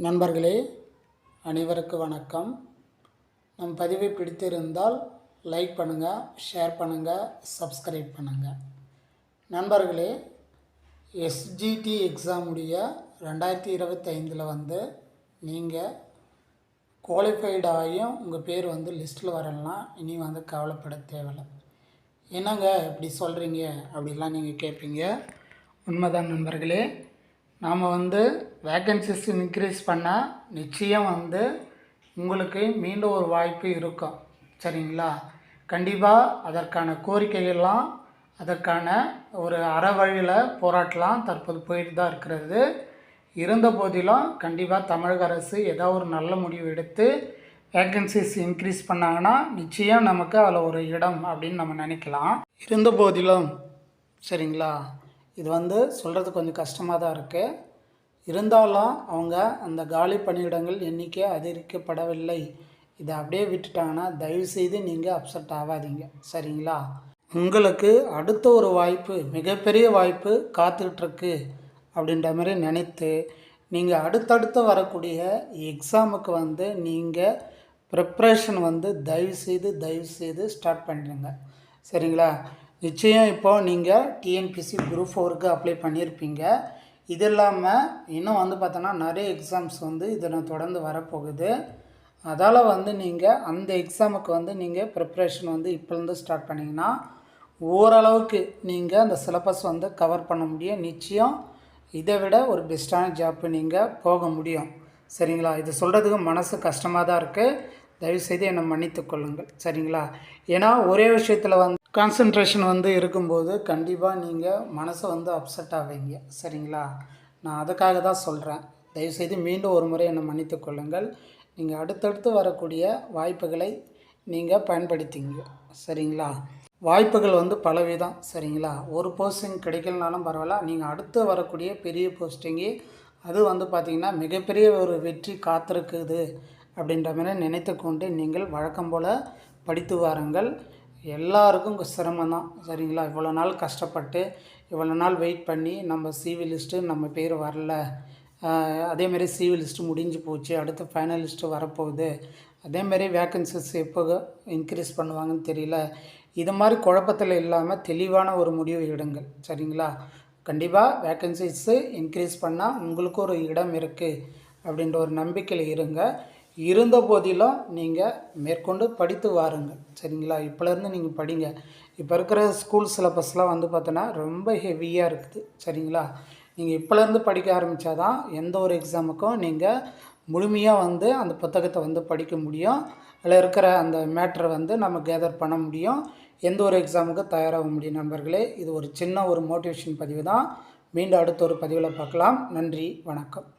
நண்பர்களே அனைவருக்கும் வணக்கம். நம் பதிவை பிடித்திருந்தால் லைக் பண்ணுங்கள், ஷேர் பண்ணுங்கள், சப்ஸ்கிரைப் பண்ணுங்கள். நண்பர்களே, எஸ்ஜிடி எக்ஸாமுடைய 2025 நீங்கள் குவாலிஃபைடு ஆகியும் உங்கள் பேர் லிஸ்ட்டில் வரலாம். இனி கவலைப்பட தேவையில்லை. என்னங்க இப்படி சொல்கிறீங்க அப்படிலாம் நீங்கள் கேட்பீங்க. உண்மைதான் நண்பர்களே. நாம் வேக்கன்சிஸ் இன்க்ரீஸ் பண்ணால் நிச்சயம் உங்களுக்கு மீண்டும் ஒரு வாய்ப்பு இருக்கும். சரிங்களா? கண்டிப்பாக அதற்கான கோரிக்கைகள்லாம் அதற்கான ஒரு அறவழியில் போராட்டலாம் தற்போது போயிட்டு தான் இருக்கிறது. இருந்த போதிலும் கண்டிப்பாக தமிழக அரசு ஏதாவது ஒரு நல்ல முடிவு எடுத்து வேக்கன்சிஸ் இன்க்ரீஸ் பண்ணாங்கன்னா நிச்சயம் நமக்கு அதில் ஒரு இடம் அப்படின்னு நம்ம நினைக்கலாம். இருந்த போதிலும் சரிங்களா, இது சொல்கிறது கொஞ்சம் கஷ்டமாக தான் இருக்குது. இருந்தாலும் அவங்க அந்த காலி பணியிடங்கள் எண்ணிக்கை அதிகரிக்கப்படவில்லை. இதை அப்படியே விட்டுட்டாங்கன்னா தயவுசெய்து நீங்கள் அப்செட் ஆகாதீங்க. சரிங்களா? உங்களுக்கு அடுத்த ஒரு வாய்ப்பு, மிகப்பெரிய வாய்ப்பு காத்துக்கிட்டுருக்கு அப்படின்ற மாதிரி நினைத்து நீங்கள் அடுத்தடுத்து வரக்கூடிய எக்ஸாமுக்கு நீங்கள் ப்ரிப்ரேஷன் தயவுசெய்து ஸ்டார்ட் பண்ணிடுங்க. சரிங்களா? நிச்சயம் இப்போது நீங்கள் டிஎன்பிசி குரூப் 4க்கு அப்ளை பண்ணியிருப்பீங்க. இது இல்லாமல் இன்னும் பார்த்தோன்னா நிறைய எக்ஸாம்ஸ் இதில் தொடர்ந்து வரப்போகுது. அதால் நீங்கள் அந்த எக்ஸாமுக்கு நீங்கள் ப்ரிப்ரேஷன் இப்போலேருந்து ஸ்டார்ட் பண்ணிங்கன்னா ஓரளவுக்கு நீங்கள் அந்த சிலபஸ் கவர் பண்ண முடியும். நிச்சயம் இதை விட ஒரு பெஸ்ட்டான ஜாப்பு நீங்கள் போக முடியும். சரிங்களா? இது சொல்கிறதுக்கு மனசு கஷ்டமாக தான் இருக்குது. தயவுசெய்து என்னை மன்னித்து கொள்ளுங்கள். சரிங்களா? ஏன்னா ஒரே விஷயத்தில் கான்சன்ட்ரேஷன் இருக்கும்போது கண்டிப்பாக நீங்கள் மனசை அப்செட் ஆவீங்க. சரிங்களா? நான் அதுக்காக தான் சொல்கிறேன். தயவுசெய்து மீண்டும் ஒரு முறை என்னை மன்னித்து கொள்ளுங்கள். நீங்கள் அடுத்தடுத்து வரக்கூடிய வாய்ப்புகளை நீங்கள் பயன்படுத்திங்க. சரிங்களா? வாய்ப்புகள் பலவிதம். சரிங்களா? ஒரு போஸ்டிங் கிடைக்கலனாலும் பரவாயில்ல, நீங்கள் அடுத்து வரக்கூடிய பெரிய போஸ்டிங்கு அது பார்த்திங்கன்னா மிகப்பெரிய ஒரு வெற்றி காத்திருக்குது அப்படின்ற மாதிரி நினைத்து கொண்டு நீங்கள் வழக்கம் போல் படித்து வாருங்கள். எல்லாருக்கும் சிரமம் தான். சரிங்களா? இவ்வளோ நாள் கஷ்டப்பட்டு இவ்வளோ நாள் வெயிட் பண்ணி நம்ம சிவி லிஸ்ட்டு நம்ம பேர் வரல, அதேமாரி சிவி லிஸ்ட்டு முடிஞ்சு போச்சு, அடுத்து ஃபைனல் லிஸ்ட்டு வரப்போகுது, அதேமாரி வேக்கன்சிஸ் எப்போ இன்க்ரீஸ் பண்ணுவாங்கன்னு தெரியல, இது மாதிரி குழப்பத்தில் இல்லாமல் தெளிவான ஒரு முடிவு எடுங்கள். சரிங்களா? கண்டிப்பாக வேக்கன்சிஸு இன்க்ரீஸ் பண்ணால் உங்களுக்கு ஒரு இடம் இருக்குது அப்படின்ற ஒரு நம்பிக்கையில் இருங்க. இருந்த போதிலும் நீங்கள் மேற்கொண்டு படித்து வாருங்கள். சரிங்களா? இப்போலேருந்து நீங்கள் படிங்க. இப்போ இருக்கிற ஸ்கூல் சிலபஸ்லாம் பார்த்தோன்னா ரொம்ப ஹெவியாக இருக்குது. சரிங்களா? நீங்கள் இப்போலேருந்து படிக்க ஆரம்பித்தா தான் எந்த ஒரு எக்ஸாமுக்கும் நீங்கள் முழுமையாக அந்த புத்தகத்தை படிக்க முடியும். அதில் இருக்கிற அந்த மேட்ரை நம்ம கேதர் பண்ண முடியும். எந்த ஒரு எக்ஸாமுக்கு தயாராக முடியும். நண்பர்களே, இது ஒரு சின்ன ஒரு மோட்டிவேஷன் பதிவு தான். மீண்டும் அடுத்த ஒரு பதிவில் பார்க்கலாம். நன்றி, வணக்கம்.